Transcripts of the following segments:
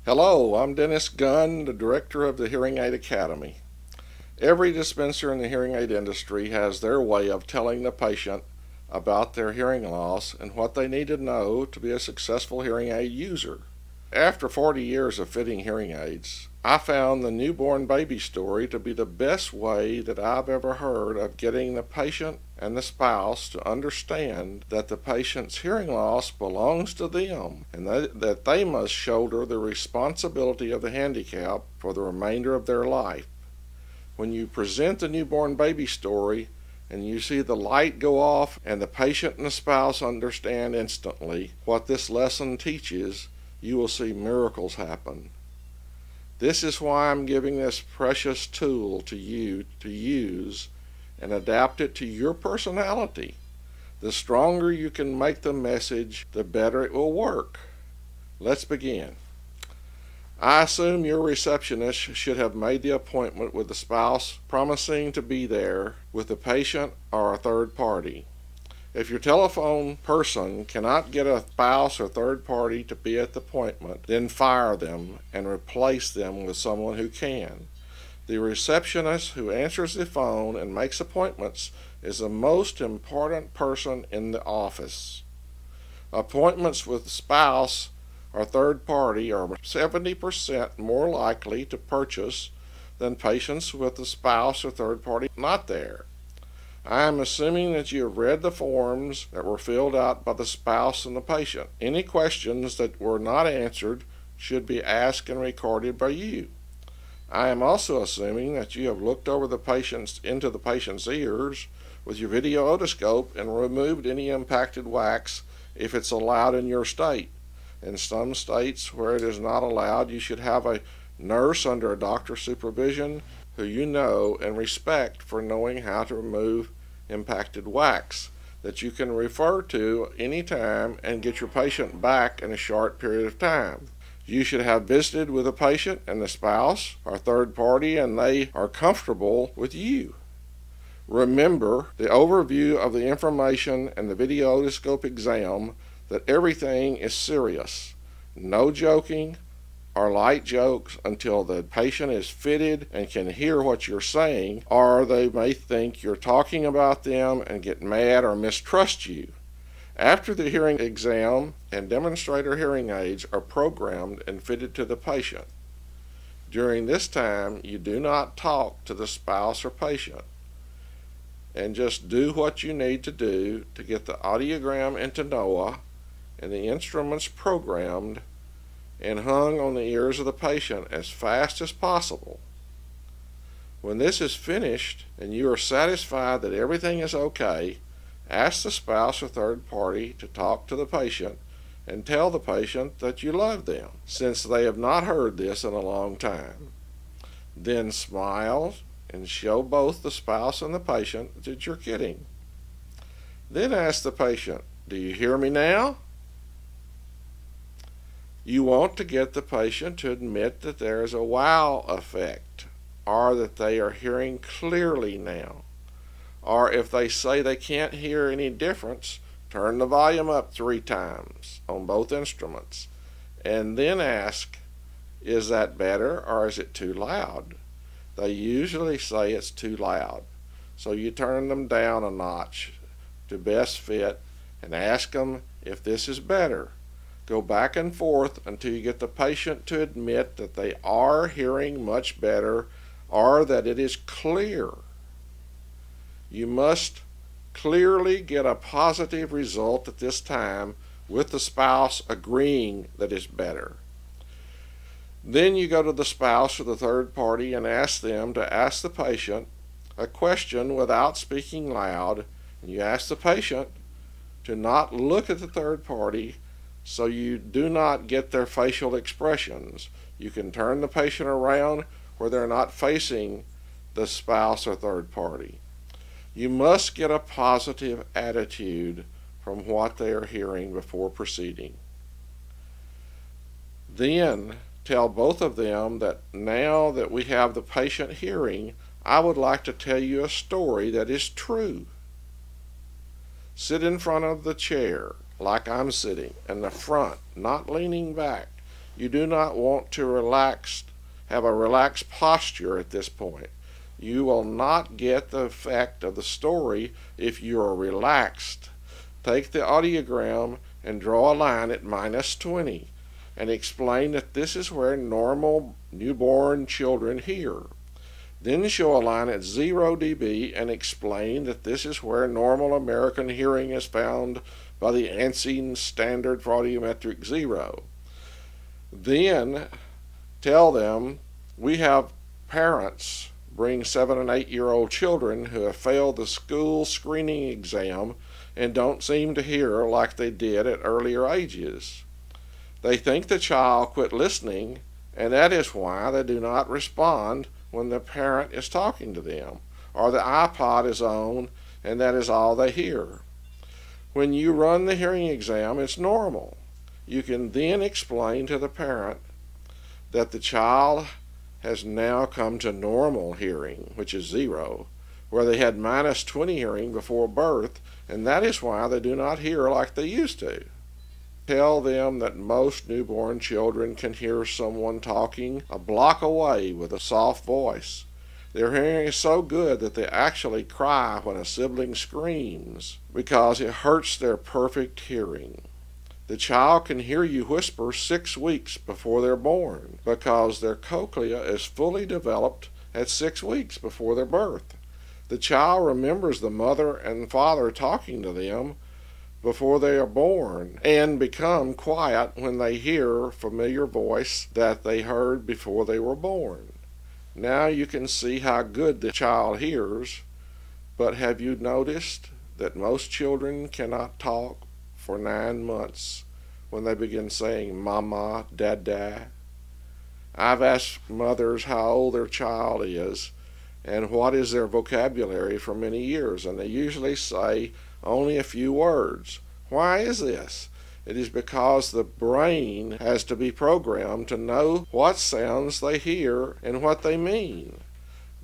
Hello, I'm Dennis Gunn, the director of the Hearing Aid Academy. Every dispenser in the hearing aid industry has their way of telling the patient about their hearing loss and what they need to know to be a successful hearing aid user. After 40 years of fitting hearing aids, I found the newborn baby story to be the best way that I've ever heard of getting the patient and the spouse to understand that the patient's hearing loss belongs to them and that they must shoulder the responsibility of the handicap for the remainder of their life. When you present the newborn baby story and you see the light go off and the patient and the spouse understand instantly what this lesson teaches, you will see miracles happen. This is why I'm giving this precious tool to you to use and adapt it to your personality. The stronger you can make the message, the better it will work. Let's begin. I assume your receptionist should have made the appointment with the spouse, promising to be there with the patient or a third party. If your telephone person cannot get a spouse or third party to be at the appointment, then fire them and replace them with someone who can. The receptionist who answers the phone and makes appointments is the most important person in the office. Appointments with the spouse or third party are 70% more likely to purchase than patients with the spouse or third party not there. I am assuming that you have read the forms that were filled out by the spouse and the patient. Any questions that were not answered should be asked and recorded by you. I am also assuming that you have looked over into the patient's ears with your video otoscope and removed any impacted wax if it's allowed in your state. In some states where it is not allowed, you should have a nurse under a doctor's supervision who you know and respect for knowing how to remove impacted wax that you can refer to anytime and get your patient back in a short period of time. You should have visited with the patient and the spouse or third party and they are comfortable with you. Remember the overview of the information and the video otoscope exam that everything is serious. No joking or light jokes until the patient is fitted and can hear what you're saying, or they may think you're talking about them and get mad or mistrust you. After the hearing exam and demonstrator hearing aids are programmed and fitted to the patient. During this time, you do not talk to the spouse or patient, and just do what you need to do to get the audiogram into NOAA and the instruments programmed and hung on the ears of the patient as fast as possible. When this is finished and you are satisfied that everything is okay, ask the spouse or third party to talk to the patient and tell the patient that you love them, since they have not heard this in a long time. Then smile and show both the spouse and the patient that you're kidding. Then ask the patient, "Do you hear me now?" You want to get the patient to admit that there is a wow effect, or that they are hearing clearly now. Or if they say they can't hear any difference, turn the volume up 3 times on both instruments, and then ask, "Is that better or is it too loud?" They usually say it's too loud, so you turn them down a notch to best fit and ask them if this is better. Go back and forth until you get the patient to admit that they are hearing much better or that it is clear. You must clearly get a positive result at this time with the spouse agreeing that it's better. Then you go to the spouse or the third party and ask them to ask the patient a question without speaking loud, and you ask the patient to not look at the third party so you do not get their facial expressions. You can turn the patient around where they're not facing the spouse or third party. You must get a positive attitude from what they are hearing before proceeding. Then tell both of them that now that we have the patient hearing, I would like to tell you a story that is true. Sit in front of the chair like I'm sitting, in the front, not leaning back. You do not want to have a relaxed posture at this point. You will not get the effect of the story if you are relaxed. Take the audiogram and draw a line at -20 and explain that this is where normal newborn children hear. Then show a line at 0 dB and explain that this is where normal American hearing is found by the ANSI standard for audiometric 0. Then tell them we have parents bring 7 and 8-year-old children who have failed the school screening exam and don't seem to hear like they did at earlier ages. They think the child quit listening, and that is why they do not respond when the parent is talking to them, or the iPod is on and that is all they hear. When you run the hearing exam, it's normal. You can then explain to the parent that the child has now come to normal hearing, which is 0, where they had -20 hearing before birth, and that is why they do not hear like they used to. Tell them that most newborn children can hear someone talking a block away with a soft voice. Their hearing is so good that they actually cry when a sibling screams because it hurts their perfect hearing. The child can hear you whisper 6 weeks before they're born because their cochlea is fully developed at 6 weeks before their birth. The child remembers the mother and father talking to them before they are born and become quiet when they hear a familiar voice that they heard before they were born. Now you can see how good the child hears, but have you noticed that most children cannot talk for 9 months when they begin saying mama, dada? I've asked mothers how old their child is and what is their vocabulary for many years, and they usually say only a few words. Why is this? It is because the brain has to be programmed to know what sounds they hear and what they mean.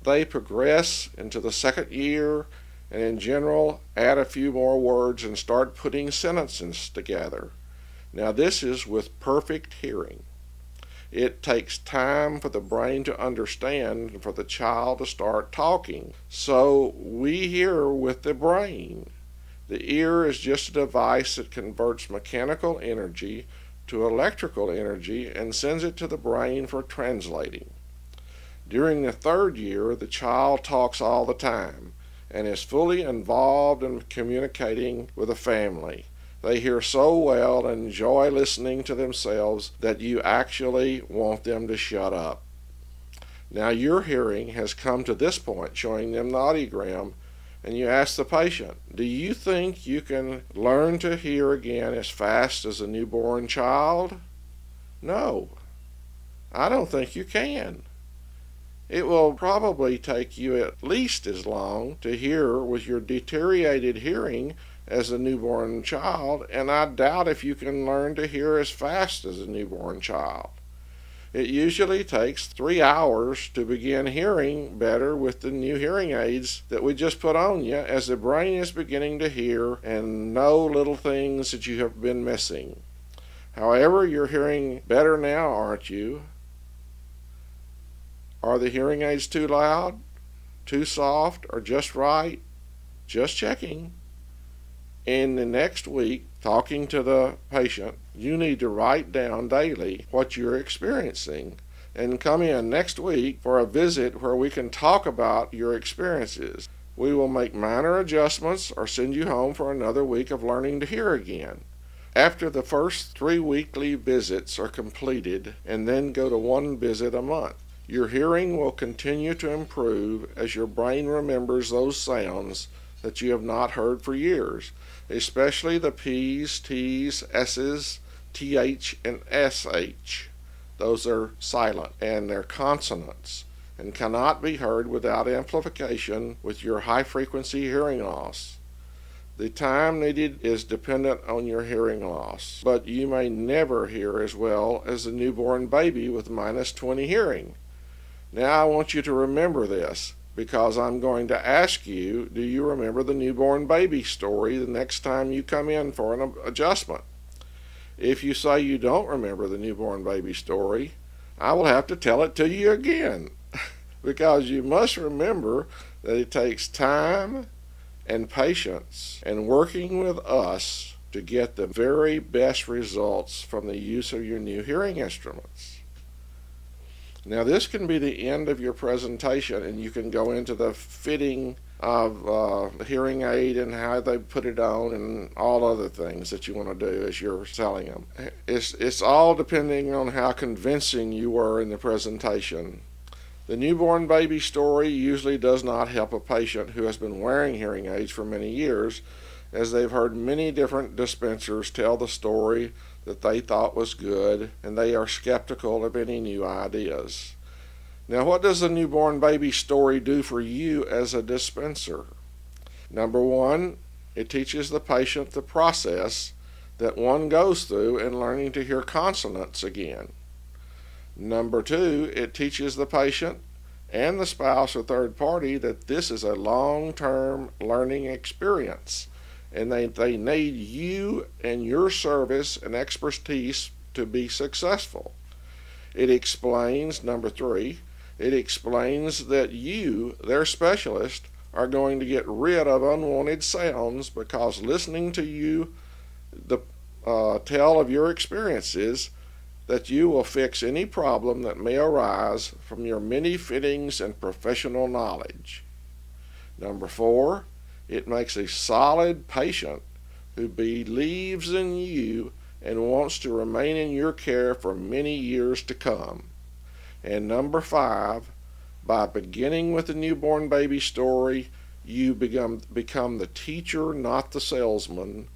They progress into the 2nd year and in general add a few more words and start putting sentences together. Now this is with perfect hearing. It takes time for the brain to understand and for the child to start talking. So we hear with the brain. The ear is just a device that converts mechanical energy to electrical energy and sends it to the brain for translating. During the 3rd year, the child talks all the time and is fully involved in communicating with the family. They hear so well and enjoy listening to themselves that you actually want them to shut up. Now your hearing has come to this point, showing them the audiogram, and you ask the patient, do you think you can learn to hear again as fast as a newborn child? No, I don't think you can. It will probably take you at least as long to hear with your deteriorated hearing as a newborn child, and I doubt if you can learn to hear as fast as a newborn child. It usually takes 3 hours to begin hearing better with the new hearing aids that we just put on you, as the brain is beginning to hear and know little things that you have been missing. However, you're hearing better now, aren't you? Are the hearing aids too loud, too soft, or just right? Just checking. In the next week, talking to the patient, you need to write down daily what you're experiencing and come in next week for a visit where we can talk about your experiences. We will make minor adjustments or send you home for another week of learning to hear again. After the first 3 weekly visits are completed, and then go to 1 visit a month, your hearing will continue to improve as your brain remembers those sounds that you have not heard for years, especially the P's, T's, S's, TH, and SH. Those are silent, and they're consonants, and cannot be heard without amplification with your high-frequency hearing loss. The time needed is dependent on your hearing loss, but you may never hear as well as a newborn baby with -20 hearing. Now I want you to remember this, because I'm going to ask you, do you remember the newborn baby story the next time you come in for an adjustment? If you say you don't remember the newborn baby story, I will have to tell it to you again because you must remember that it takes time and patience and working with us to get the very best results from the use of your new hearing instruments. Now, this can be the end of your presentation, and you can go into the fitting of the hearing aid and how they put it on and all other things that you want to do as you're selling them. It's all depending on how convincing you were in the presentation. The newborn baby story usually does not help a patient who has been wearing hearing aids for many years, as they've heard many different dispensers tell the story that they thought was good, and they are skeptical of any new ideas. Now, what does the newborn baby story do for you as a dispenser? Number one, it teaches the patient the process that one goes through in learning to hear consonants again. Number two, it teaches the patient and the spouse or third party that this is a long-term learning experience, and they need you and your service and expertise to be successful. It explains, number three, it explains that you, their specialist, are going to get rid of unwanted sounds because listening to you tell of your experiences, that you will fix any problem that may arise from your many fittings and professional knowledge. Number four, it makes a solid patient who believes in you and wants to remain in your care for many years to come. And number five, by beginning with the newborn baby story, you become the teacher, not the salesman,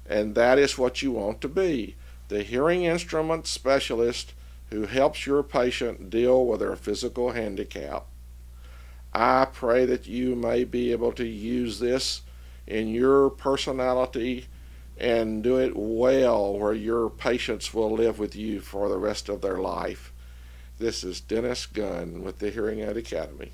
and that is what you want to be, the hearing instrument specialist who helps your patient deal with their physical handicap. I pray that you may be able to use this in your personality and do it well, where your patients will live with you for the rest of their life. This is Dennis Gunn with the Hearing Aid Academy.